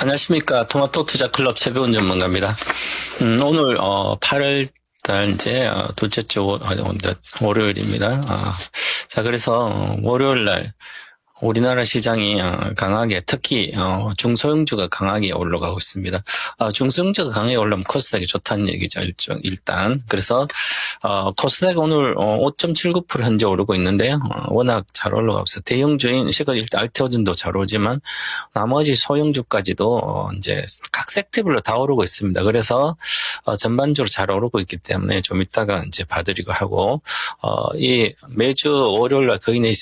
안녕하십니까. 토마토 투자 클럽 최배운 전문가입니다. 오늘 8월 달 이제 둘째 주 월요일입니다. 자, 그래서 월요일 날 우리나라 시장이 강하게, 특히 중소형주가 강하게 올라가고 있습니다. 중소형주가 강하게 올라오면 코스닥이 좋다는 얘기죠. 일단. 그래서 코스닥이 오늘 5.79% 현재 오르고 있는데요. 워낙 잘 올라가고 있어요. 대형주인 시가 일단 알테오준도 잘 오르지만 나머지 소형주까지도 이제 각 섹터별로 다 오르고 있습니다. 그래서 전반적으로 잘 오르고 있기 때문에 좀 이따가 이제 봐드리고 하고 이 매주 월요일날 거인의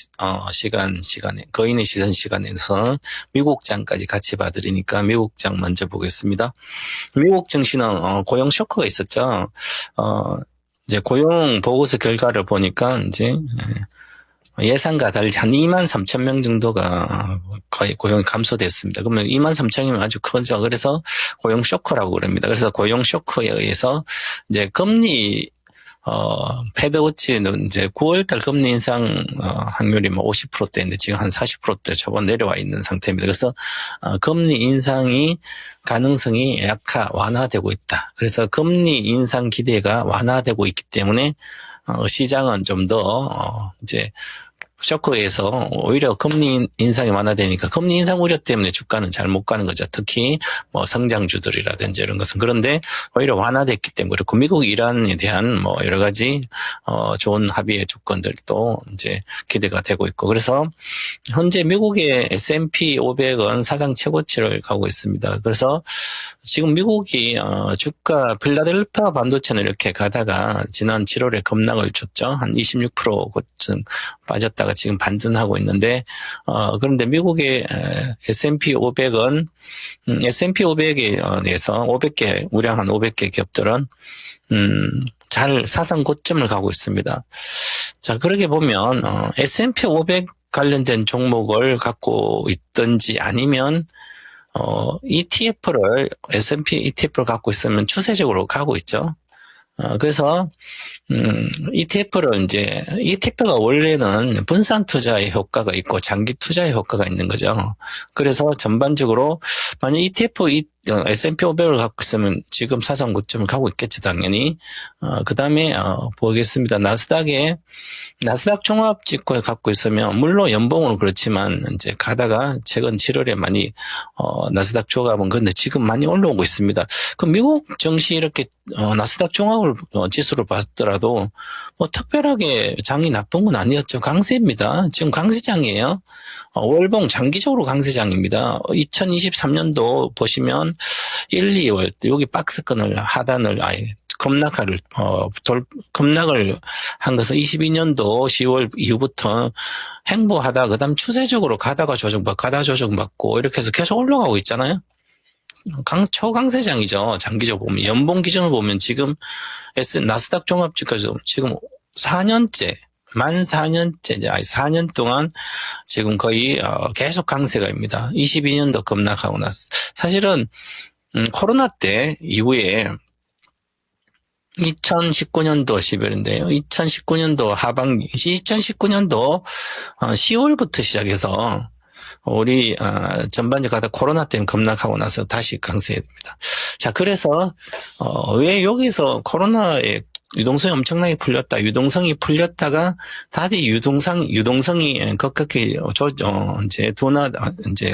거인의 시선 시간에서 미국장까지 같이 봐드리니까 미국장 먼저 보겠습니다. 미국 증시는 고용 쇼크가 있었죠. 이제 고용 보고서 결과를 보니까 이제 예상과 달리 한 23,000명 정도가 거의 고용이 감소됐습니다. 그러면 23,000명이면 아주 크죠. 그래서 고용 쇼크라고 그럽니다. 그래서 고용 쇼크에 의해서 이제 금리 패드워치는 이제 9월달 금리 인상 확률이 뭐 50%대인데 지금 한 40%대 초반 내려와 있는 상태입니다. 그래서 금리 인상이 가능성이 완화되고 있다. 그래서 금리 인상 기대가 완화되고 있기 때문에 시장은 좀 더 이제 쇼크에서 오히려 금리 인상이 완화되니까 금리 인상 우려 때문에 주가는 잘 못 가는 거죠. 특히 뭐 성장주들이라든지 이런 것은. 그런데 오히려 완화됐기 때문에 그렇고 미국 이란에 대한 뭐 여러 가지 좋은 합의의 조건들도 이제 기대가 되고 있고. 그래서 현재 미국의 S&P 500은 사상 최고치를 가고 있습니다. 그래서 지금 미국이 주가 필라델피아 반도체는 이렇게 가다가 지난 7월에 급락을 줬죠. 한 26% 고쯤 빠졌다가 지금 반전하고 있는데 그런데 미국의 S&P 500은 S&P 500에 대해서 500개 우량 한 500개 기업들은 잘 사상 고점을 가고 있습니다. 자, 그렇게 보면 S&P 500 관련된 종목을 갖고 있든지 아니면 ETF를 S&P ETF를 갖고 있으면 추세적으로 가고 있죠. 그래서 ETF가 원래는 분산 투자의 효과가 있고 장기 투자의 효과가 있는 거죠. 그래서 전반적으로 만약 S&P 500을 갖고 있으면 지금 사상 고점을 가고 있겠지, 당연히. 그 다음에, 보겠습니다. 나스닥 종합지수를 갖고 있으면, 물론 연봉으로 그렇지만, 이제 가다가 최근 7월에 많이, 나스닥 종합은 근데 지금 많이 올라오고 있습니다. 그 미국 증시 이렇게, 나스닥 종합을, 지수를 봤더라도, 뭐 특별하게 장이 나쁜 건 아니었죠. 강세입니다. 지금 강세장이에요. 월봉 장기적으로 강세장입니다. 2023년도 보시면 1, 2월 여기 박스권을 하단을 급락을 한 것은 22년도 10월 이후부터 행보하다 그다음 추세적으로 가다가 조정받고 이렇게 해서 계속 올라가고 있잖아요. 초강세장이죠. 장기적으로 보면 연봉 기준을 보면 지금 나스닥 종합지수가 지금 4년째 만 4년째, 4년 동안 지금 거의, 계속 강세가입니다. 22년도 급락하고 났어. 사실은, 코로나 때 이후에 2019년도 10월인데요. 2019년도 하반기, 2019년도 10월부터 시작해서 우리, 전반적으로 가다 코로나 때문에 급락하고 나서 다시 강세됩니다. 자, 그래서, 왜 여기서 코로나에 유동성이 엄청나게 풀렸다. 유동성이 풀렸다가 다시 유동성이 급격히 이제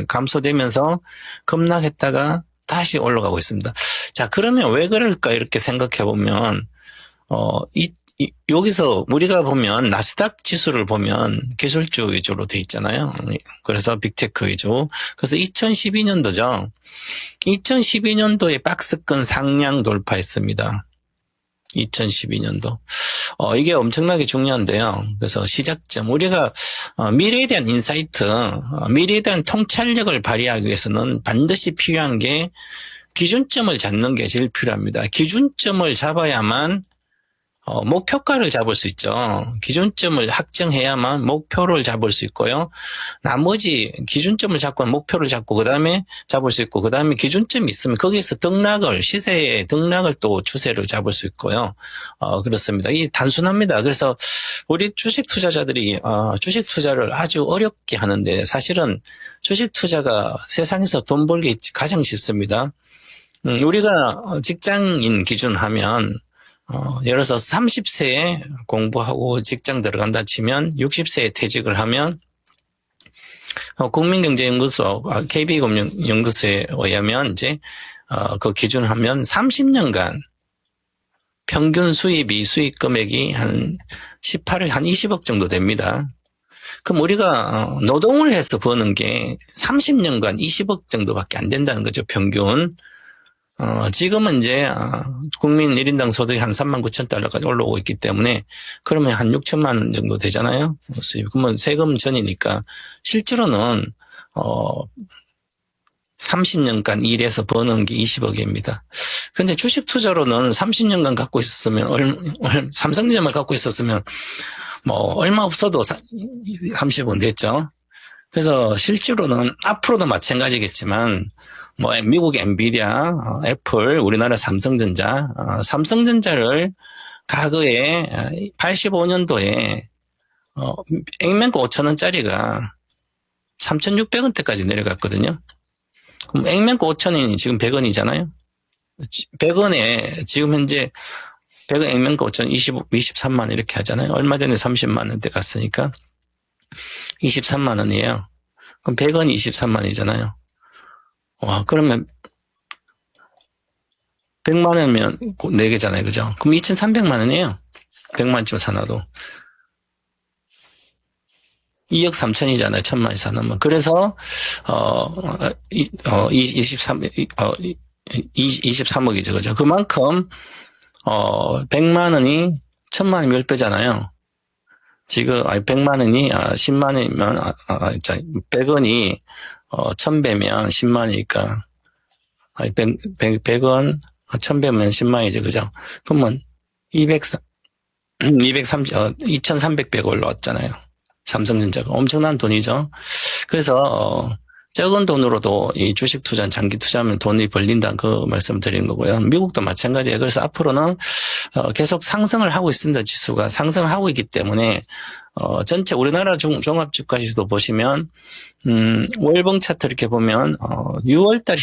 감소되면서 급락했다가 다시 올라가고 있습니다. 자, 그러면 왜 그럴까 이렇게 생각해 보면 여기서 우리가 보면 나스닥 지수를 보면 기술주 위주로 돼 있잖아요. 그래서 빅테크 위주. 그래서 2012년도죠. 2012년도에 박스권 상량 돌파했습니다. 2012년도. 이게 엄청나게 중요한데요. 그래서 시작점. 우리가 미래에 대한 인사이트, 미래에 대한 통찰력을 발휘하기 위해서는 반드시 필요한 게 기준점을 잡는 게 제일 필요합니다. 기준점을 잡아야만 목표가를 잡을 수 있죠. 기준점을 확정해야만 목표를 잡을 수 있고요. 나머지 기준점을 잡고 목표를 잡고 그다음에 잡을 수 있고 그다음에 기준점이 있으면 거기에서 시세의 등락을 또 추세를 잡을 수 있고요. 그렇습니다. 이 단순합니다. 그래서 우리 주식 투자자들이 주식 투자를 아주 어렵게 하는데 사실은 주식 투자가 세상에서 돈 벌기 가장 쉽습니다. 우리가 직장인 기준하면 예를 들어서 30세에 공부하고 직장 들어간다 치면 60세에 퇴직을 하면 국민경제연구소, KB금융연구소에 의하면 이제 그 기준하면 30년간 평균 수입 금액이 한 18억, 한 20억 정도 됩니다. 그럼 우리가 노동을 해서 버는 게 30년간 20억 정도밖에 안 된다는 거죠, 평균. 지금은 이제, 국민 1인당 소득이 한 39,000달러까지 올라오고 있기 때문에, 그러면 한 6천만 원 정도 되잖아요? 그러면 세금 전이니까, 실제로는, 30년간 일해서 버는 게 20억입니다. 근데 주식 투자로는 30년간 갖고 있었으면, 삼성전자만 갖고 있었으면, 얼마 없어도 30원 됐죠? 그래서 실제로는 앞으로도 마찬가지겠지만, 미국 엔비디아, 애플, 우리나라 삼성전자를 과거에 85년도에, 액면가 5,000원짜리가 3,600원대까지 내려갔거든요. 그럼 액면가 5,000원이 지금 100원이잖아요. 100원에 지금 현재 100원 액면가 5,000원 23만 원 이렇게 하잖아요. 얼마 전에 30만 원대 갔으니까 23만 원이에요. 그럼 100원이 23만 원이잖아요. 와, 그러면 100만 원이면 4개잖아요. 그죠? 그럼 2,300만 원이에요. 100만 원쯤 사놔도. 2억 3천이잖아요. 1,000만 원 사놓으면. 그래서 23억이죠. 그죠? 그만큼 100만 원이 1,000만 원이면 10배잖아요. 지금 100만 원이 10만 원이면 100원이 1,000배면 10만 원이니까 100원 1,000배면 10만 원이죠. 그죠? 그러면 2,300배가 올라왔잖아요. 삼성전자가 엄청난 돈이죠. 그래서 적은 돈으로도 이 주식 투자, 장기 투자하면 돈이 벌린다는 그 말씀 드리는 거고요. 미국도 마찬가지예요. 그래서 앞으로는 계속 상승을 하고 있습니다. 지수가 상승을 하고 있기 때문에 전체 우리나라 종합주가 지수도 보시면 월봉 차트 이렇게 보면 6월달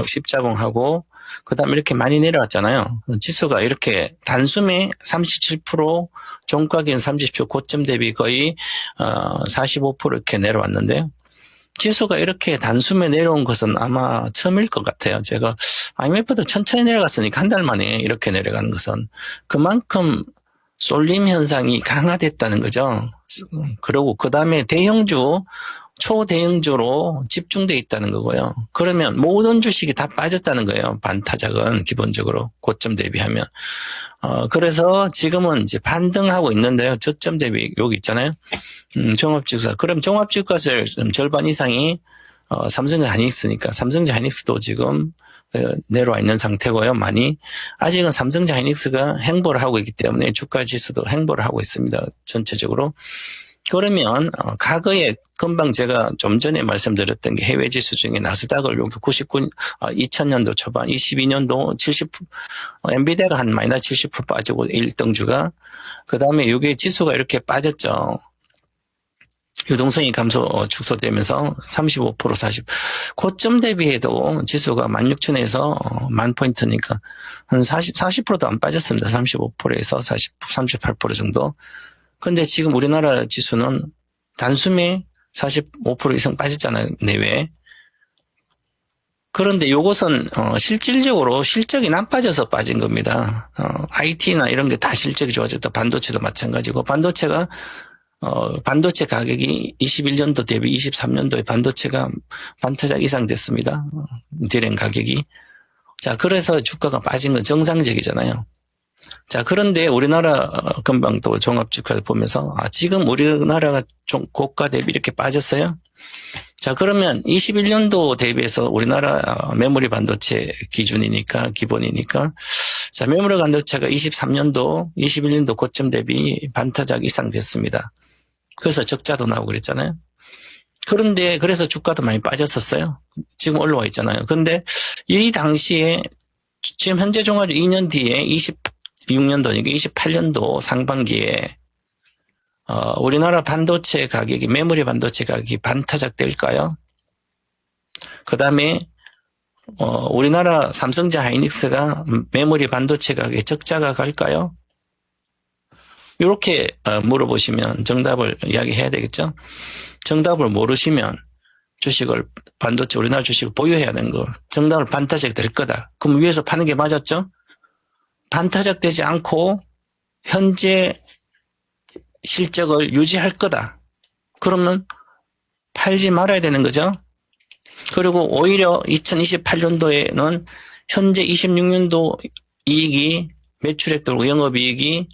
십자봉하고 그다음에 이렇게 많이 내려왔잖아요. 지수가 이렇게 단숨에 37% 종가 기준 30초 고점 대비 거의 45% 이렇게 내려왔는데요. 지수가 이렇게 단숨에 내려온 것은 아마 처음일 것 같아요. 제가 IMF도 천천히 내려갔으니까 한 달 만에 이렇게 내려가는 것은 그만큼 쏠림 현상이 강화됐다는 거죠. 그리고 그다음에 초대형주로 집중돼 있다는 거고요. 그러면 모든 주식이 다 빠졌다는 거예요. 반타작은 기본적으로 고점 대비하면. 그래서 지금은 이제 반등하고 있는데요. 저점 대비 여기 있잖아요. 종합주가. 그럼 종합주가를 절반 이상이 삼성전자 하이닉스니까 삼성전자 하이닉스도 지금 내려와 있는 상태고요. 많이. 아직은 삼성전자 하이닉스가 행보를 하고 있기 때문에 주가 지수도 행보를 하고 있습니다. 전체적으로. 그러면 과거에 금방 제가 좀 전에 말씀드렸던 게 해외 지수 중에 나스닥을 여기 2000년도 초반 22년도 70 엔비디아가 한 마이너스 70% 빠지고 1등주가 그다음에 이게 지수가 이렇게 빠졌죠. 유동성이 축소되면서 35% 40 고점 대비해도 지수가 16,000에서 10,000포인트니까 한 40%도 안 빠졌습니다. 35%에서 38% 정도. 근데 지금 우리나라 지수는 단숨에 45% 이상 빠졌잖아요, 내외. 그런데 요것은, 실질적으로 실적이 나빠져서 빠진 겁니다. IT나 이런 게 다 실적이 좋아졌다. 반도체도 마찬가지고, 반도체 가격이 21년도 대비 23년도에 반도체가 반타작 이상 됐습니다. 디램 가격이. 자, 그래서 주가가 빠진 건 정상적이잖아요. 자, 그런데 우리나라 금방 또 종합주가를 보면서 지금 우리나라가 좀 고가 대비 이렇게 빠졌어요. 자, 그러면 21년도 대비해서 우리나라 메모리 반도체 기준이니까 기본이니까 자, 메모리 반도체가 23년도, 21년도 고점 대비 반타작 이상 됐습니다. 그래서 적자도 나오고 그랬잖아요. 그런데 그래서 주가도 많이 빠졌었어요. 지금 올라와 있잖아요. 그런데 이 당시에 지금 현재 종합 2년 뒤에 26년도니까 28년도 상반기에 우리나라 반도체 가격이 메모리 반도체 가격이 반타작 될까요? 그 다음에 우리나라 삼성전 하이닉스가 메모리 반도체 가격에 적자가 갈까요? 이렇게 물어보시면 정답을 이야기해야 되겠죠? 정답을 모르시면 주식을 반도체 우리나라 주식을 보유해야 되는 거 정답을 반타작 될 거다. 그럼 위에서 파는 게 맞았죠? 반타작 되지 않고 현재 실적을 유지할 거다. 그러면 팔지 말아야 되는 거죠. 그리고 오히려 2028년도에는 현재 26년도 이익이 매출액도 영업이익이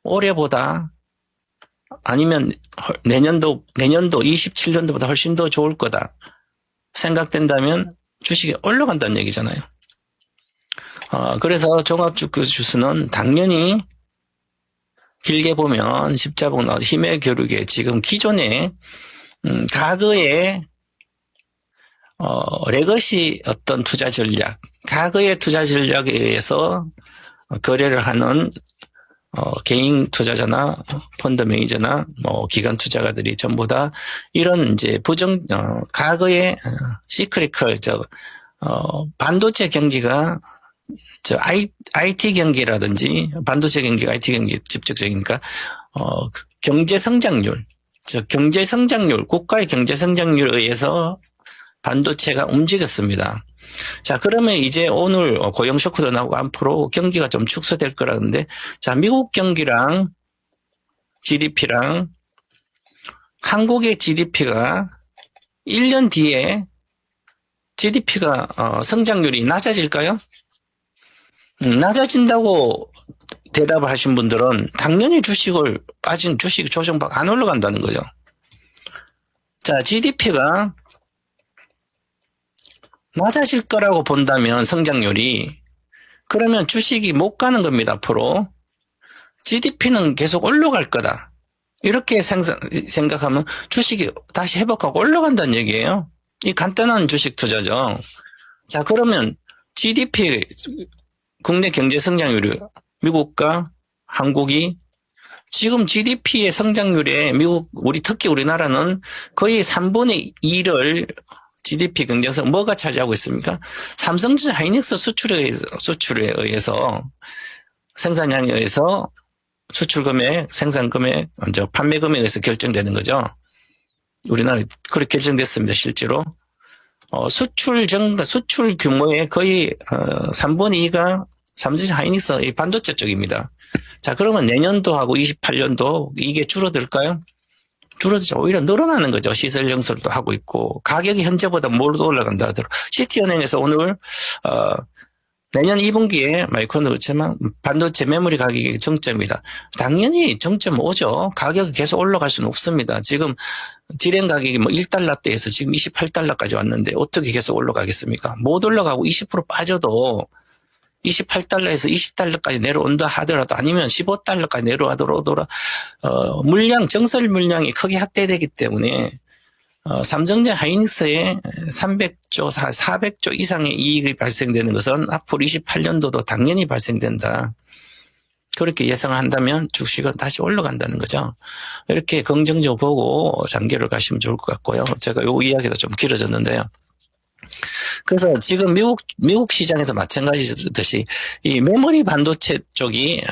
올해보다 아니면 내년도 27년도보다 훨씬 더 좋을 거다 생각된다면 주식이 올라간다는 얘기잖아요. 그래서 종합주식수는 당연히 길게 보면 십자봉 힘의 겨루기에 지금 기존에 과거에 레거시 어떤 투자 전략, 과거의 투자 전략에 의해서 거래를 하는 개인 투자자나 펀드 매니저나 기관 투자가들이 전부 다 이런 이제 과거의 시크리컬 반도체 경기가 IT 경기라든지 반도체 경기가 IT 경기 직접적이니까 경제 성장률, 국가의 경제 성장률에 의해서 반도체가 움직였습니다. 자, 그러면 이제 오늘 고용 쇼크도 나오고 앞으로 경기가 좀 축소될 거라는데, 자, 미국 경기랑 GDP랑 한국의 GDP가 1년 뒤에 GDP가 성장률이 낮아질까요? 낮아진다고 대답을 하신 분들은 당연히 빠진 주식 조정박 안 올라간다는 거죠. 자, GDP가 낮아질 거라고 본다면 성장률이 그러면 주식이 못 가는 겁니다. 앞으로 GDP는 계속 올라갈 거다. 이렇게 생각하면 주식이 다시 회복하고 올라간다는 얘기예요. 이 간단한 주식 투자죠. 자, 그러면 GDP 국내 경제 성장률이 미국과 한국이 지금 GDP의 성장률에 특히 우리나라는 거의 3분의 2를 GDP 경제에서 뭐가 차지하고 있습니까? 삼성전 하이닉스 수출에 의해서 생산량에 의해서 수출 금액, 생산 금액, 판매 금액에 의해서 결정되는 거죠. 우리나라 그렇게 결정됐습니다. 실제로 수출 규모의 거의 3분의 2가 삼성전 하이닉스 이 반도체 쪽입니다. 자, 그러면 내년도하고 28년도 이게 줄어들까요? 줄어들죠. 오히려 늘어나는 거죠. 시설 영설도 하고 있고 가격이 현재보다 못 올라간다 하더라도 시티은행에서 오늘 내년 2분기에 마이크론도 그렇지만 반도체 메모리 가격이 정점이다. 당연히 정점 오죠. 가격이 계속 올라갈 수는 없습니다. 지금 디램 가격이 1달러대에서 지금 28달러까지 왔는데 어떻게 계속 올라가겠습니까? 못 올라가고 20% 빠져도 28달러에서 20달러까지 내려온다 하더라도 아니면 15달러까지 내려오더라도 정설 물량이 크게 확대되기 때문에 삼성전 하이닉스에 300조, 400조 이상의 이익이 발생되는 것은 앞으로 28년도도 당연히 발생된다. 그렇게 예상을 한다면 주식은 다시 올라간다는 거죠. 이렇게 긍정적으로 보고 장기를 가시면 좋을 것 같고요. 제가 요 이야기가 좀 길어졌는데요. 그래서 지금 미국 시장에서 마찬가지듯이 이 메모리 반도체 쪽이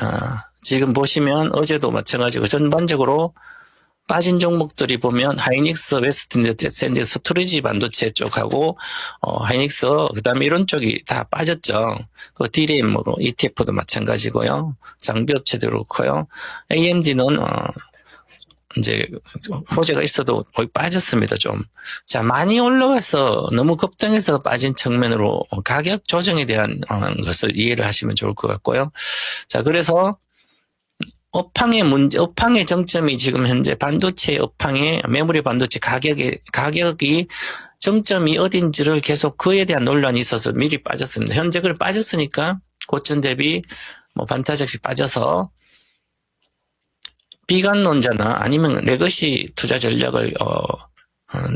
지금 보시면 어제도 마찬가지고 전반적으로 빠진 종목들이 보면 하이닉스, 웨스트 샌드 스토리지 반도체 쪽하고 하이닉스 그다음에 이런 쪽이 다 빠졌죠. 그 DRAM으로 ETF도 마찬가지고요. 장비 업체도 그렇고요. AMD는 이제 호재가 있어도 거의 빠졌습니다. 좀. 자, 많이 올라가서 너무 급등해서 빠진 측면으로 가격 조정에 대한 것을 이해를 하시면 좋을 것 같고요. 자, 그래서 업황의 정점이 지금 현재 반도체 업황의 메모리 반도체 가격이 정점이 어딘지를 계속 그에 대한 논란이 있어서 미리 빠졌습니다. 현재 그걸 빠졌으니까 고점 대비 뭐 반타작씩 빠져서 비관론자나 아니면 레거시 투자 전략을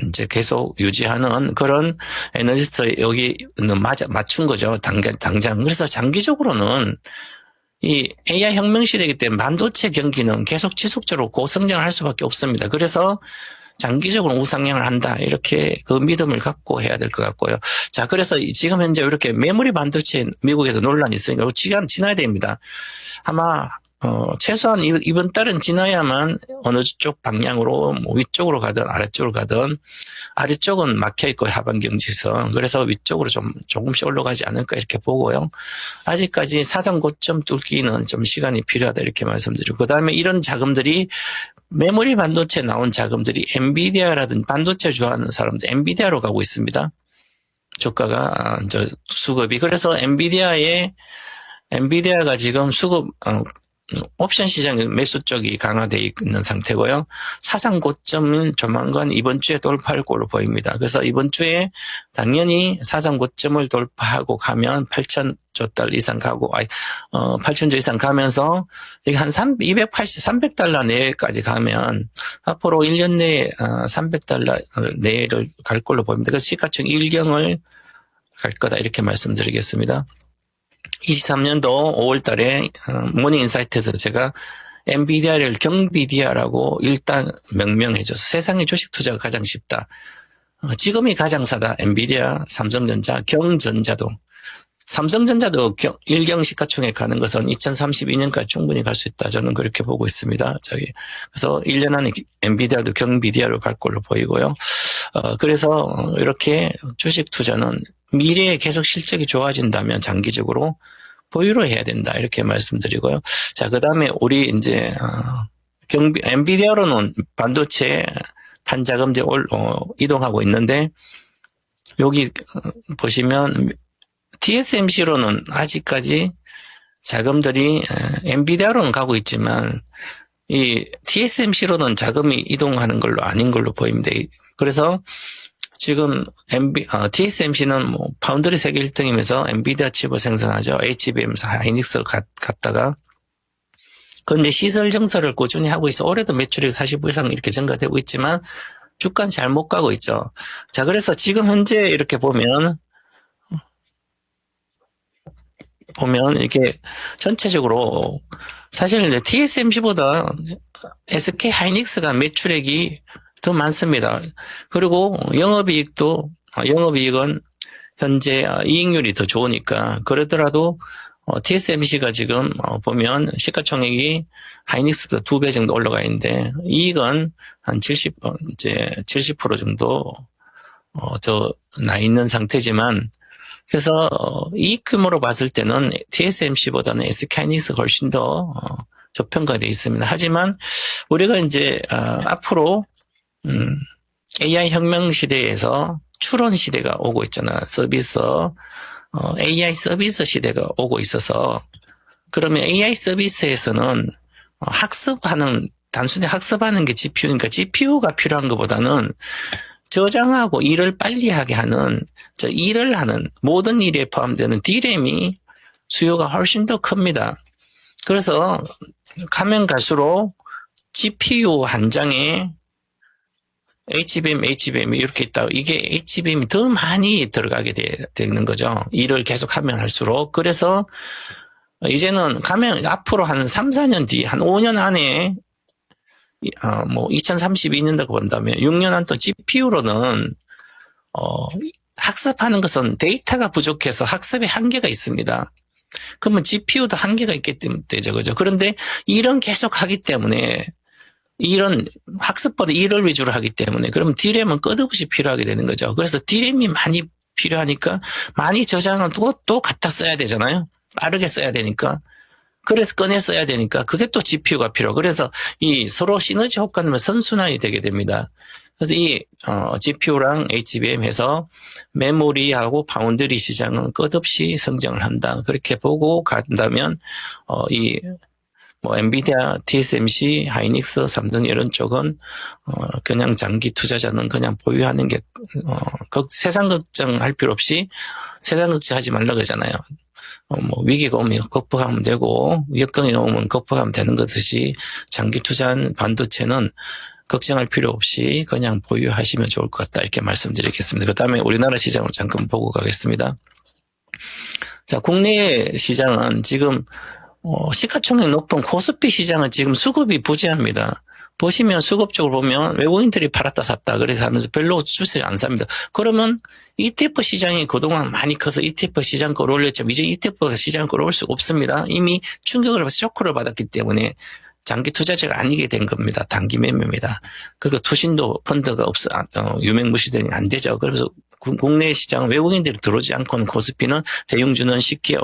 이제 계속 유지하는 그런 애널리스트 여기는 맞춘 거죠. 당장. 그래서 장기적으로는 이 AI 혁명 시대이기 때문에 반도체 경기는 계속 지속적으로 고성장을 할 수밖에 없습니다. 그래서 장기적으로 우상향을 한다. 이렇게 그 믿음을 갖고 해야 될 것 같고요. 자, 그래서 지금 현재 이렇게 메모리 반도체 미국에서 논란이 있으니까 시간 지나야 됩니다. 아마 최소한 이번 달은 지나야만 어느 쪽 방향으로 뭐 위쪽으로 가든 아래쪽으로 가든 아래쪽은 막혀있고 하반 경직선. 그래서 위쪽으로 조금씩 올라가지 않을까 이렇게 보고요. 아직까지 사상 고점 뚫기는 좀 시간이 필요하다 이렇게 말씀드리고 그다음에 이런 자금들이 메모리 반도체 나온 자금들이 엔비디아라든지 반도체 좋아하는 사람들 엔비디아로 가고 있습니다. 주가가 수급이. 그래서 엔비디아가 지금 수급 옵션 시장 매수 쪽이 강화되어 있는 상태고요. 사상 고점은 조만간 이번 주에 돌파할 걸로 보입니다. 그래서 이번 주에 당연히 사상 고점을 돌파하고 가면 8,000조 달러 이상 가고, 8,000조 이상 가면서 이게 한 300달러 내외까지 가면 앞으로 1년 내에 300달러 내외를 갈 걸로 보입니다. 그래서 시가총 1경을 갈 거다 이렇게 말씀드리겠습니다. 23년도 5월 달에 모닝 인사이트에서 제가 엔비디아를 경비디아라고 일단 명명해줘서 세상에 주식 투자가 가장 쉽다. 지금이 가장 싸다. 엔비디아, 삼성전자, 경전자도. 삼성전자도 일경 시가총액 가는 것은 2032년까지 충분히 갈 수 있다. 저는 그렇게 보고 있습니다. 그래서 1년 안에 엔비디아도 경비디아로 갈 걸로 보이고요. 그래서 이렇게 주식 투자는 미래에 계속 실적이 좋아진다면 장기적으로 보유를 해야 된다. 이렇게 말씀드리고요. 자, 그 다음에 우리 이제, 엔비디아로는 반도체 판자금제 이동하고 있는데, 여기 보시면 TSMC로는 아직까지 자금들이 엔비디아로는 가고 있지만, 이 TSMC로는 자금이 이동하는 걸로 아닌 걸로 보입니다. 그래서 지금 TSMC는 뭐 파운드리 세계 1등이면서 엔비디아 칩을 생산하죠. HBM에서 하이닉스 갔다가 그런데 시설 증설을 꾸준히 하고 있어. 올해도 매출이 40% 이상 이렇게 증가되고 있지만 주가는 잘 못 가고 있죠. 자, 그래서 지금 현재 이렇게 보면 이렇게 전체적으로 사실 TSMC보다 SK 하이닉스가 매출액이 더 많습니다. 그리고 영업이익은 현재 이익률이 더 좋으니까 그러더라도 TSMC가 지금 보면 시가총액이 하이닉스보다 2배 정도 올라가 있는데 이익은 한 70% 정도 더 나 있는 상태지만 그래서 이익 규모로 봤을 때는 TSMC보다는 SK 하이닉스가 훨씬 더 저평가되어 있습니다. 하지만 우리가 이제 앞으로 AI 혁명 시대에서 추론 시대가 오고 있잖아. AI 서비스 시대가 오고 있어서 그러면 AI 서비스에서는 단순히 학습하는 게 GPU니까 GPU가 필요한 것보다는 저장하고 일을 빨리 하게 하는, 일을 하는 모든 일에 포함되는 D램이 수요가 훨씬 더 큽니다. 그래서 가면 갈수록 GPU 한 장에 HBM 이렇게 있다. 이게 HBM이 더 많이 들어가게 되는 거죠. 일을 계속 하면 할수록. 그래서 이제는 가면 앞으로 한 3, 4년 뒤, 한 5년 안에 2032년도고 본다면 6년 안 또 GPU로는 학습하는 것은 데이터가 부족해서 학습에 한계가 있습니다. 그러면 GPU도 한계가 있기 때문에 되죠. 그죠? 그런데 일은 계속 하기 때문에 이런 학습보다 일을 위주로 하기 때문에 그러면 D램은 끝없이 필요하게 되는 거죠. 그래서 D램이 많이 필요하니까 많이 저장은 또 갖다 써야 되잖아요. 빠르게 써야 되니까. 그래서 꺼내 써야 되니까 그게 또 GPU가 필요하고 그래서 이 서로 시너지 효과는 선순환이 되게 됩니다. 그래서 이 GPU랑 HBM 해서 메모리하고 파운드리 시장은 끝없이 성장을 한다. 그렇게 보고 간다면 엔비디아, TSMC, 하이닉스, 삼성 이런 쪽은 그냥 장기 투자자는 그냥 보유하는 게 세상 걱정할 필요 없이 세상 걱정하지 말라 그러잖아요. 뭐 위기가 오면 극복하면 되고 역경이 오면 극복하면 되는 것이지 장기 투자한 반도체는 걱정할 필요 없이 그냥 보유하시면 좋을 것 같다 이렇게 말씀드리겠습니다. 그 다음에 우리나라 시장을 잠깐 보고 가겠습니다. 자, 국내 시장은 지금 시가총액 높은 코스피 시장은 지금 수급이 부재합니다. 보시면 수급적으로 보면 외국인들이 팔았다 샀다 그래서 하면서 별로 주식 안 삽니다. 그러면 ETF 시장이 그동안 많이 커서 ETF 시장 끌어올렸지만 이제 ETF 시장 끌어올 수 없습니다. 이미 충격을 받아서 쇼크를 받았기 때문에 장기 투자자가 아니게 된 겁니다. 단기 매매입니다. 그리고 투신도 펀드가 유명무실등이 안 되죠. 그래서 국내 시장은 외국인들이 들어오지 않고는 코스피는 대형주는 쉽게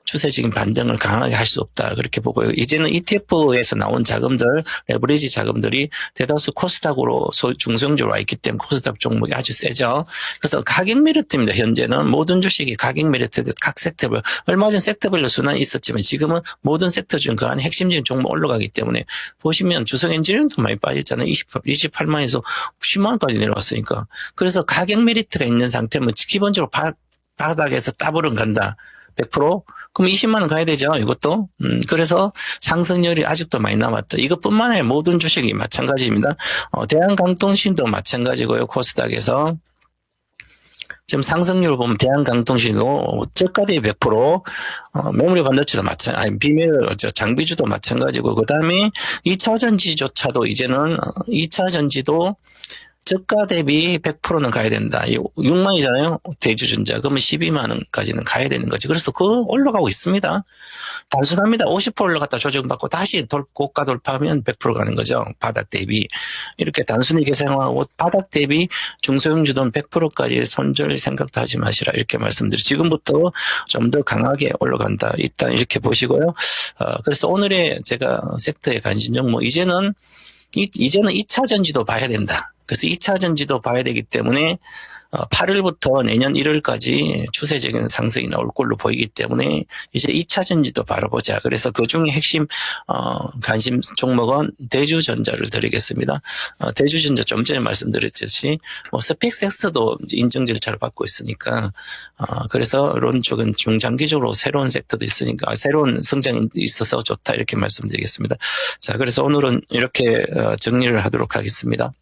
추세적인 반등을 강하게 할 수 없다. 그렇게 보고요. 이제는 ETF에서 나온 자금들, 레버리지 자금들이 대다수 코스닥으로 중소형주로 와 있기 때문에 코스닥 종목이 아주 세죠. 그래서 가격 메리트입니다. 현재는 모든 주식이 가격 메리트, 각 섹터별, 얼마 전 섹터별로 순환이 있었지만 지금은 모든 섹터 중 그 안에 핵심적인 종목 올라가기 때문에 보시면 주성 엔지니어링도 많이 빠졌잖아요. 28만에서 10만원까지 내려왔으니까. 그래서 가격 메리트가 있는 상태면 기본적으로 바닥에서 따블은 간다. 100%? 그럼 20만 원 가야 되죠, 이것도. 그래서 상승률이 아직도 많이 남았죠. 이것뿐만 아니라 모든 주식이 마찬가지입니다. 대한강통신도 마찬가지고요, 코스닥에서. 지금 상승률을 보면 대한강통신도 저가 대비 100%, 메모리 반도체도 장비주도 마찬가지고, 그 다음에 2차전지조차도 이제는 2차전지도 저가 대비 100%는 가야 된다. 6만이잖아요. 대주전자. 그러면 12만 원까지는 가야 되는 거지. 그래서 그거 올라가고 있습니다. 단순합니다. 50% 올라갔다 조정받고 다시 고가 돌파하면 100% 가는 거죠. 바닥 대비. 이렇게 단순히 계산하고 바닥 대비 중소형주는 100%까지 손절 생각도 하지 마시라. 이렇게 말씀드리고 지금부터 좀 더 강하게 올라간다. 일단 이렇게 보시고요. 그래서 오늘의 제가 섹터에 관심 종목 이제는 2차 전지도 봐야 된다. 그래서 2차 전지도 봐야 되기 때문에 8월부터 내년 1월까지 추세적인 상승이 나올 걸로 보이기 때문에 이제 2차 전지도 바라보자. 그래서 그중에 핵심 관심 종목은 대주전자를 드리겠습니다. 대주전자 좀 전에 말씀드렸듯이 스펙섹스도 인증 절차를 받고 있으니까 그래서 이런 쪽은 중장기적으로 새로운 섹터도 있으니까 새로운 성장이 있어서 좋다 이렇게 말씀드리겠습니다. 자, 그래서 오늘은 이렇게 정리를 하도록 하겠습니다.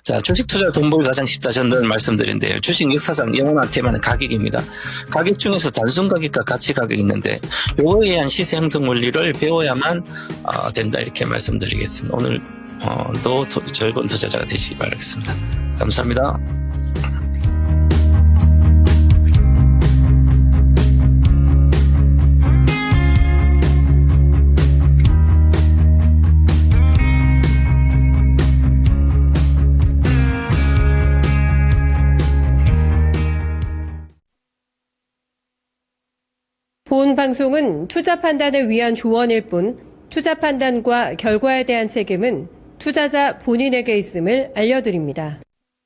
자, 주식 투자 돈 벌기 가장 쉽다 저는 말씀드린데요. 주식 역사상 영원한 테마는 가격입니다. 가격 중에서 단순 가격과 가치 가격이 있는데 요거에 의한 시세 형성 원리를 배워야만 된다 이렇게 말씀드리겠습니다. 오늘도 즐거운 투자자가 되시기 바라겠습니다. 감사합니다. 본 방송은 투자 판단을 위한 조언일 뿐 투자 판단과 결과에 대한 책임은 투자자 본인에게 있음을 알려드립니다.